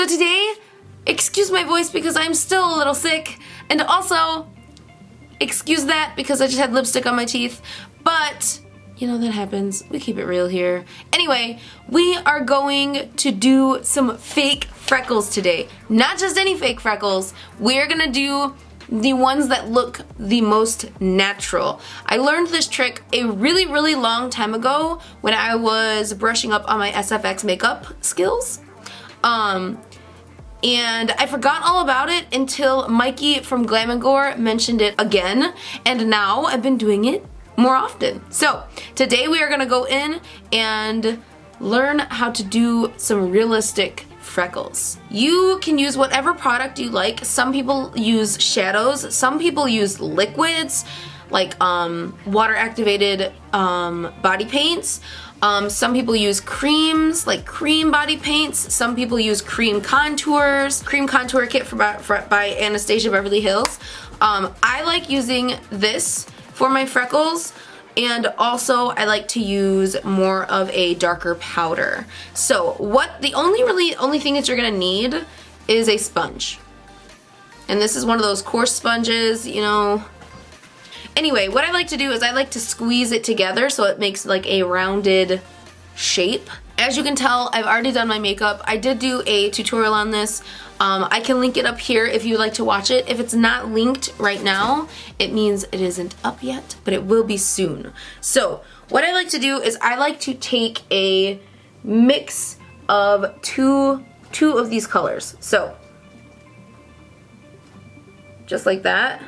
So today, excuse my voice because I'm still a little sick, and also excuse that because I just had lipstick on my teeth, but you know, that happens. We keep it real here. Anyway, we are going to do some fake freckles today. Not just any fake freckles. We're gonna do the ones that look the most natural. I learned this trick a really long time ago when I was brushing up on my SFX makeup skills. And I forgot all about it until Mikey from Glam & Gore mentioned it again, and now I've been doing it more often. So today we are gonna go in and learn how to do some realistic freckles. You can use whatever product you like. Some people use shadows, some people use liquids like water activated body paints. Some people use creams, like cream body paints. Some people use cream contours. Cream contour kit by Anastasia Beverly Hills. I like using this for my freckles, and also I like to use more of a darker powder. So the only thing that you're gonna need is a sponge. And this is one of those coarse sponges, you know. Anyway, what I like to do is I like to squeeze it together so it makes like a rounded shape. As you can tell, I've already done my makeup. I did do a tutorial on this. I can link it up here if you'd like to watch it. If it's not linked right now, it means it isn't up yet, but it will be soon. So what I like to do is I like to take a mix of two of these colors. So just like that.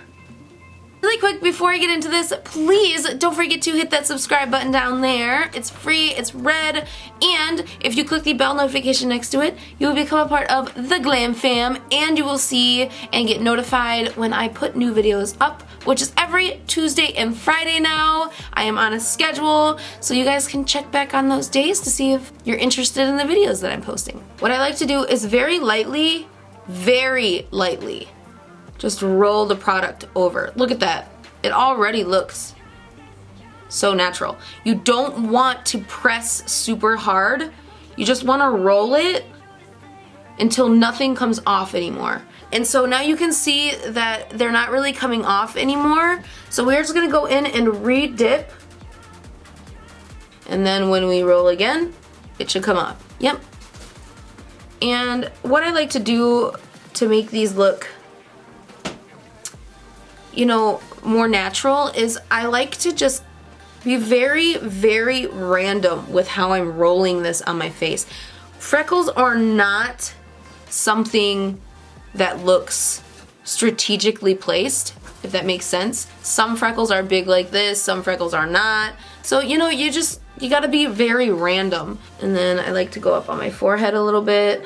Really quick before I get into this, please don't forget to hit that subscribe button down there. It's free, it's red, and if you click the bell notification next to it, you will become a part of the GlamFam, and you will see and get notified when I put new videos up, which is every Tuesday and Friday now. I am on a schedule, so you guys can check back on those days to see if you're interested in the videos that I'm posting. What I like to do is very lightly, just roll the product over. Look at that. It already looks so natural. You don't want to press super hard. You just want to roll it until nothing comes off anymore. And so now you can see that they're not really coming off anymore. So we're just gonna go in and re-dip. And then when we roll again, it should come off. Yep. And what I like to do to make these look, you know, more natural is I like to just be very random with how I'm rolling this on my face. Freckles are not something that looks strategically placed, if that makes sense. Some freckles are big like this, some freckles are not. So, you know, you gotta be very random. And then I like to go up on my forehead a little bit.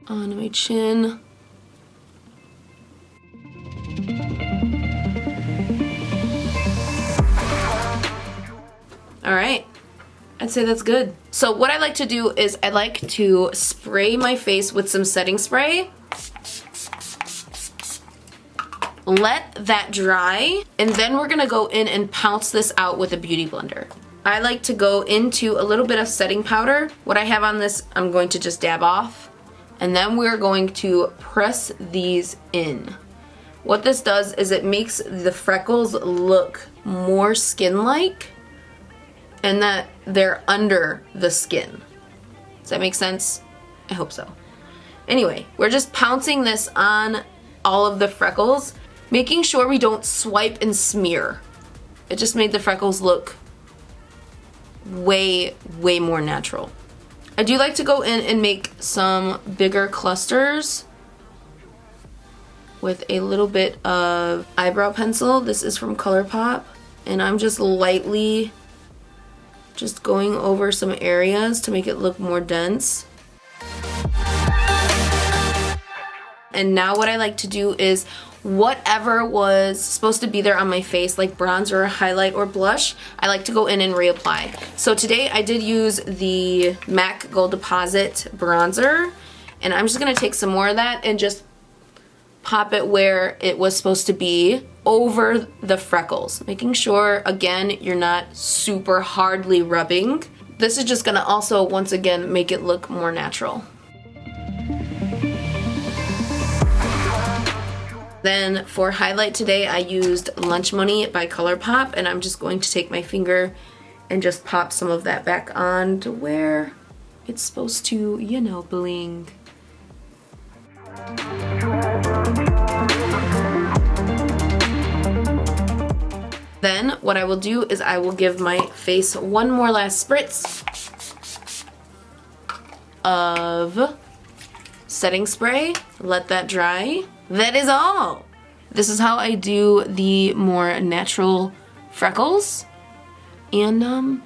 On my chin. Alright, I'd say that's good. So what I like to do is I like to spray my face with some setting spray. Let that dry, and then we're gonna go in and pounce this out with a beauty blender. I like to go into a little bit of setting powder. What I have on this, I'm going to just dab off. And then we're going to press these in. What this does is it makes the freckles look more skin-like and that they're under the skin. Does that make sense? I hope so. Anyway, we're just pouncing this on all of the freckles, making sure we don't swipe and smear. It just made the freckles look way more natural. I do like to go in and make some bigger clusters with a little bit of eyebrow pencil. This is from ColourPop, and I'm just lightly just going over some areas to make it look more dense. And now what I like to do is whatever was supposed to be there on my face, like bronzer, highlight, or blush, I like to go in and reapply. So today I did use the MAC Gold Deposit bronzer, and I'm just gonna take some more of that and just pop it where it was supposed to be over the freckles, making sure, again, you're not super hardly rubbing. This is just gonna also, once again, make it look more natural. Then for highlight today, I used Lunch Money by ColourPop, and I'm just going to take my finger and just pop some of that back on to where it's supposed to, you know, bling. Then what I will do is I will give my face one more last spritz of setting spray, let that dry. That is all. This is how I do the more natural freckles. And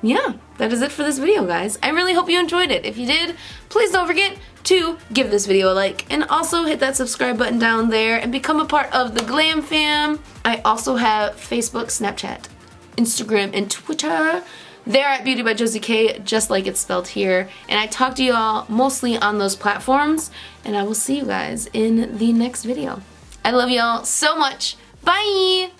yeah, that is it for this video, guys. I really hope you enjoyed it. If you did, please don't forget to give this video a like and also hit that subscribe button down there and become a part of the GlamFam. I also have Facebook, Snapchat, Instagram, and Twitter. They're at Beautybyjosiek, just like it's spelled here. And I talk to y'all mostly on those platforms. And I will see you guys in the next video. I love y'all so much. Bye!